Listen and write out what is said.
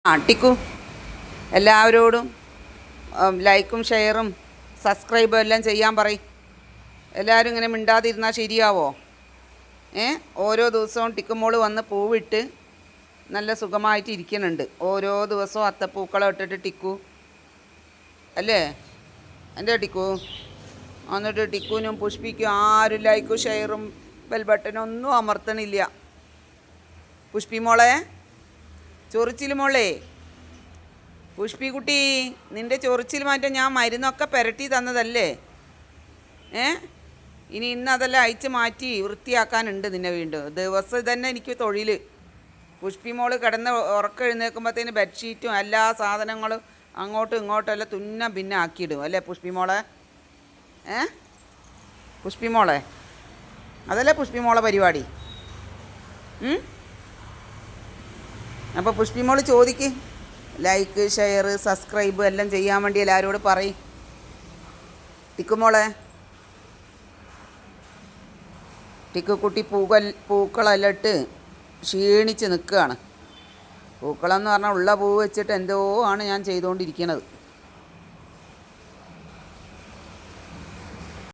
ടിക്കു എല്ലാവരോടും ലൈക്കും ഷെയറും സബ്സ്ക്രൈബും എല്ലാം ചെയ്യാൻ പറയും. എല്ലാവരും ഇങ്ങനെ മിണ്ടാതിരുന്നാൽ ശരിയാവോ? ഓരോ ദിവസവും ടിക്കുമോള് വന്ന് പൂവിട്ട് നല്ല സുഖമായിട്ട് ഇരിക്കുന്നുണ്ട്. ഓരോ ദിവസവും അത്തപ്പൂക്കളം ഇട്ടിട്ട് ടിക്കു അല്ലേ എൻ്റെ ടിക്കു. എന്നിട്ട് ടിക്കുവിനും പുഷ്പിക്കും ആരും ലൈക്കും ഷെയറും ബെൽ ബട്ടനും ഒന്നും അമർത്തണില്ല. പുഷ്പി മോളെ, ചൊറിച്ചിൽ മോളെ, പുഷ്പി കുട്ടി, നിൻ്റെ ചൊറിച്ചിൽ മാറ്റാൻ ഞാൻ മരുന്നൊക്കെ പുരട്ടി തന്നതല്ലേ? ഇനി ഇന്ന് അതെല്ലാം അയച്ച് മാറ്റി വൃത്തിയാക്കാനുണ്ട് നിന്നെ. വീണ്ടും ദിവസം തന്നെ എനിക്ക് തൊഴിൽ. പുഷ്പി മോള് കിടന്ന് ഉറക്കം എഴുന്നേൽക്കുമ്പോഴത്തേന് ബെഡ്ഷീറ്റും എല്ലാ സാധനങ്ങളും അങ്ങോട്ടും ഇങ്ങോട്ടും എല്ലാം തുന്നം പിന്നെ ആക്കിയിടും അല്ലേ പുഷ്പി മോളെ? പുഷ്പി മോളെ, അതല്ലേ പുഷ്പി മോളെ പരിപാടി. അപ്പോൾ പുഷ്പി മോള് ചോദിക്ക്, ലൈക്ക് ഷെയർ സബ്സ്ക്രൈബ് എല്ലാം ചെയ്യാൻ വേണ്ടി എല്ലാവരോടും പറയും. ടിക്കുമോളെ, ടിക്കുക്കുട്ടി പൂക്കളെല്ലാം ഇട്ട് ക്ഷീണിച്ച് നിൽക്കുകയാണ്. പൂക്കളെന്ന് പറഞ്ഞാൽ ഉള്ള പൂവ് വെച്ചിട്ട് എന്തോ ആണ് ഞാൻ ചെയ്തുകൊണ്ടിരിക്കുന്നത്.